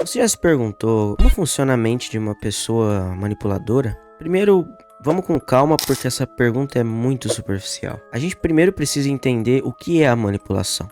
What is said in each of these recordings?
Você já se perguntou como funciona a mente de uma pessoa manipuladora? Primeiro, vamos com calma porque essa pergunta é muito superficial. A gente primeiro precisa entender o que é a manipulação.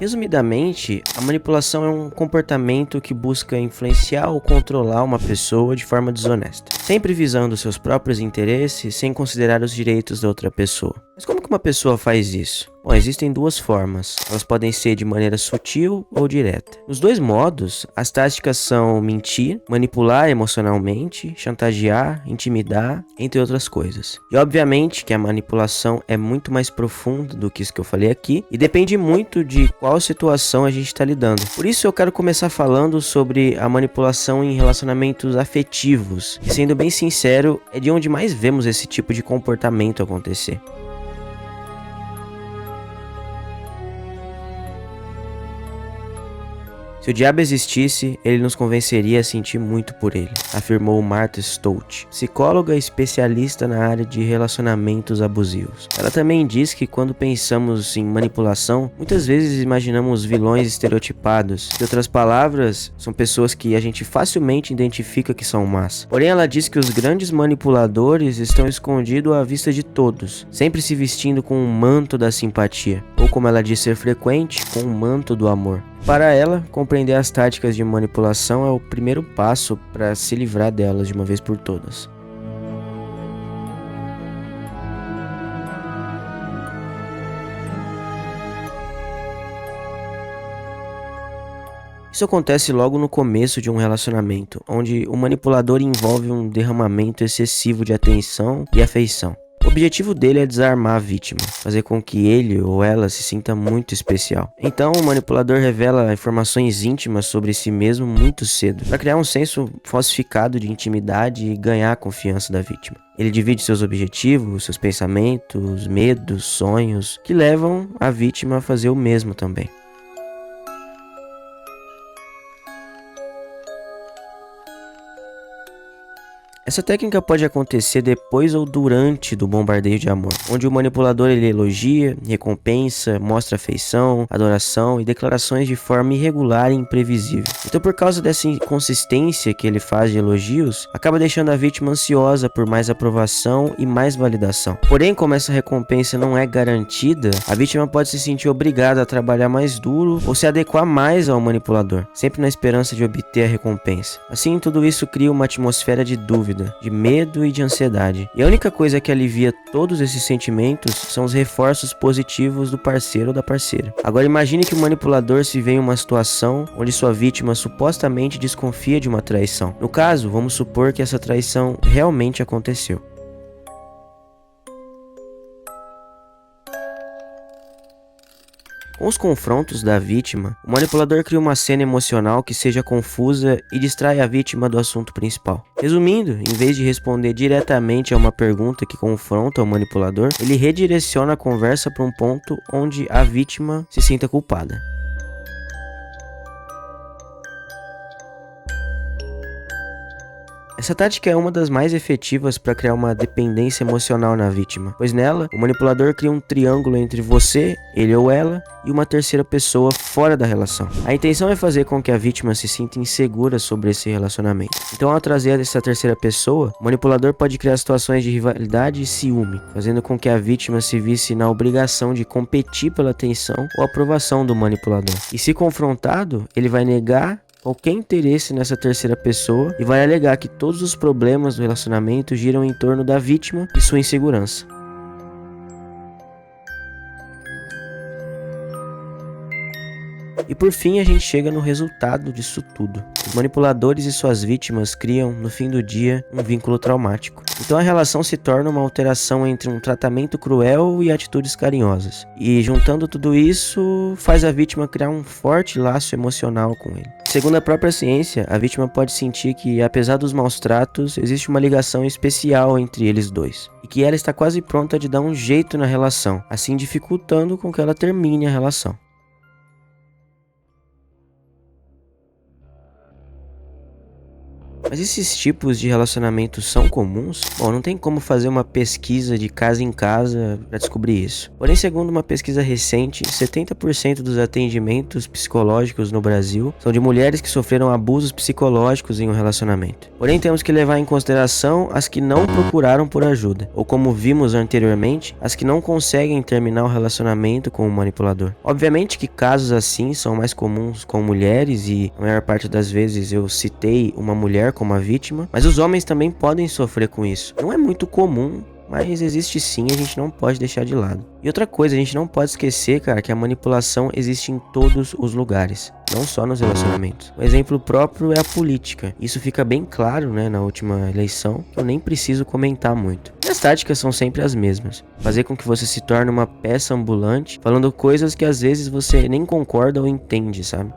Resumidamente, a manipulação é um comportamento que busca influenciar ou controlar uma pessoa de forma desonesta, sempre visando seus próprios interesses sem considerar os direitos da outra pessoa. Mas como que uma pessoa faz isso? Bom, existem duas formas. Elas podem ser de maneira sutil ou direta. Nos dois modos, as táticas são mentir, manipular emocionalmente, chantagear, intimidar, entre outras coisas. E obviamente que a manipulação é muito mais profunda do que isso que eu falei aqui e depende muito de qual situação a gente está lidando. Por isso eu quero começar falando sobre a manipulação em relacionamentos afetivos. E sendo bem sincero, é de onde mais vemos esse tipo de comportamento acontecer. Se o diabo existisse, ele nos convenceria a sentir muito por ele, afirmou Martha Stout, psicóloga especialista na área de relacionamentos abusivos. Ela também diz que quando pensamos em manipulação, muitas vezes imaginamos vilões estereotipados. Em outras palavras, são pessoas que a gente facilmente identifica que são más. Porém, ela diz que os grandes manipuladores estão escondidos à vista de todos, sempre se vestindo com um manto da simpatia, ou como ela diz ser frequente, com um manto do amor. Para ela, compreender as táticas de manipulação é o primeiro passo para se livrar delas de uma vez por todas. Isso acontece logo no começo de um relacionamento, onde o manipulador envolve um derramamento excessivo de atenção e afeição. O objetivo dele é desarmar a vítima, fazer com que ele ou ela se sinta muito especial. Então, o manipulador revela informações íntimas sobre si mesmo muito cedo, para criar um senso falsificado de intimidade e ganhar a confiança da vítima. Ele divide seus objetivos, seus pensamentos, medos, sonhos, que levam a vítima a fazer o mesmo também. Essa técnica pode acontecer depois ou durante do bombardeio de amor, onde o manipulador ele elogia, recompensa, mostra afeição, adoração e declarações de forma irregular e imprevisível. Então, por causa dessa inconsistência que ele faz de elogios, acaba deixando a vítima ansiosa por mais aprovação e mais validação. Porém, como essa recompensa não é garantida, a vítima pode se sentir obrigada a trabalhar mais duro ou se adequar mais ao manipulador, sempre na esperança de obter a recompensa. Assim, tudo isso cria uma atmosfera de dúvida, de medo e de ansiedade. E a única coisa que alivia todos esses sentimentos são os reforços positivos do parceiro ou da parceira. Agora imagine que o manipulador se vê em uma situação onde sua vítima supostamente desconfia de uma traição. No caso, vamos supor que essa traição realmente aconteceu. Com os confrontos da vítima, o manipulador cria uma cena emocional que seja confusa e distrai a vítima do assunto principal. Resumindo, em vez de responder diretamente a uma pergunta que confronta o manipulador, ele redireciona a conversa para um ponto onde a vítima se sinta culpada. Essa tática é uma das mais efetivas para criar uma dependência emocional na vítima, pois nela, o manipulador cria um triângulo entre você, ele ou ela, e uma terceira pessoa fora da relação. A intenção é fazer com que a vítima se sinta insegura sobre esse relacionamento. Então, ao trazer essa terceira pessoa, o manipulador pode criar situações de rivalidade e ciúme, fazendo com que a vítima se visse na obrigação de competir pela atenção ou aprovação do manipulador. E se confrontado, ele vai negar qualquer interesse nessa terceira pessoa e vai alegar que todos os problemas do relacionamento giram em torno da vítima e sua insegurança. E por fim a gente chega no resultado disso tudo. Os manipuladores e suas vítimas criam, no fim do dia, um vínculo traumático. Então a relação se torna uma alteração entre um tratamento cruel e atitudes carinhosas. E juntando tudo isso, faz a vítima criar um forte laço emocional com ele. Segundo a própria ciência, a vítima pode sentir que, apesar dos maus tratos, existe uma ligação especial entre eles dois. E que ela está quase pronta de dar um jeito na relação, assim dificultando com que ela termine a relação. Mas esses tipos de relacionamentos são comuns? Bom, não tem como fazer uma pesquisa de casa em casa para descobrir isso. Porém, segundo uma pesquisa recente, 70% dos atendimentos psicológicos no Brasil são de mulheres que sofreram abusos psicológicos em um relacionamento. Porém, temos que levar em consideração as que não procuraram por ajuda, ou como vimos anteriormente, as que não conseguem terminar o relacionamento com o manipulador. Obviamente que casos assim são mais comuns com mulheres e a maior parte das vezes eu citei uma mulher como a vítima, mas os homens também podem sofrer com isso. Não é muito comum, mas existe sim, a gente não pode deixar de lado. E outra coisa, a gente não pode esquecer, cara, que a manipulação existe em todos os lugares, não só nos relacionamentos. Um exemplo próprio é a política. Isso fica bem claro, né, na última eleição, que eu nem preciso comentar muito. E as táticas são sempre as mesmas. Fazer com que você se torne uma peça ambulante, falando coisas que às vezes você nem concorda ou entende, sabe?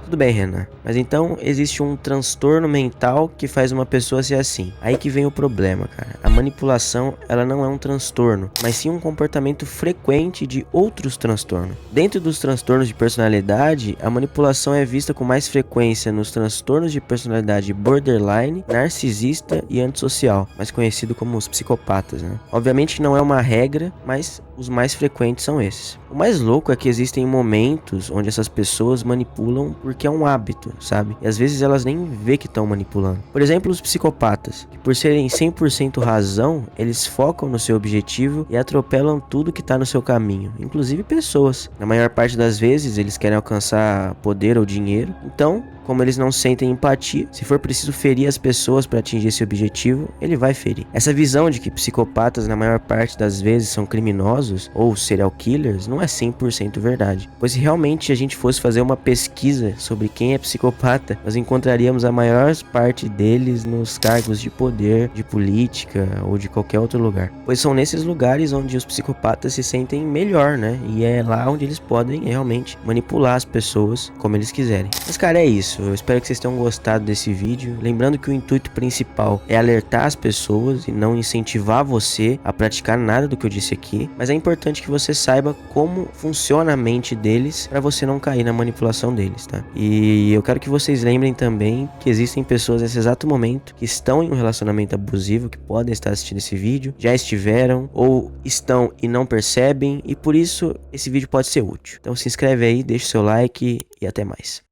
Tudo bem, Renan, mas então existe um transtorno mental que faz uma pessoa ser assim. Aí que vem o problema, cara. A manipulação, ela não é um transtorno, mas sim um comportamento frequente de outros transtornos. Dentro dos transtornos de personalidade, a manipulação é vista com mais frequência nos transtornos de personalidade borderline, narcisista e antissocial, mais conhecido como os psicopatas, né? Obviamente que não é uma regra, mas os mais frequentes são esses. O mais louco é que existem momentos onde essas pessoas manipulam porque é um hábito, sabe? E às vezes elas nem vê que estão manipulando. Por exemplo, os psicopatas, que por serem 100% razão, eles focam no seu objetivo e atropelam tudo que tá no seu caminho, inclusive pessoas. Na maior parte das vezes, eles querem alcançar poder ou dinheiro. Então, como eles não sentem empatia, se for preciso ferir as pessoas para atingir esse objetivo, ele vai ferir. Essa visão de que psicopatas na maior parte das vezes são criminosos ou serial killers não é 100% verdade. Pois se realmente a gente fosse fazer uma pesquisa sobre quem é psicopata, nós encontraríamos a maior parte deles nos cargos de poder, de política ou de qualquer outro lugar. Pois são nesses lugares onde os psicopatas se sentem melhor, né? E é lá onde eles podem realmente manipular as pessoas como eles quiserem. Mas cara, é isso. Eu espero que vocês tenham gostado desse vídeo. Lembrando que o intuito principal é alertar as pessoas e não incentivar você a praticar nada do que eu disse aqui. Mas é importante que você saiba como funciona a mente deles para você não cair na manipulação deles, tá? E eu quero que vocês lembrem também que existem pessoas nesse exato momento que estão em um relacionamento abusivo, que podem estar assistindo esse vídeo, já estiveram ou estão e não percebem, e por isso esse vídeo pode ser útil. Então se inscreve aí, deixa o seu like e até mais.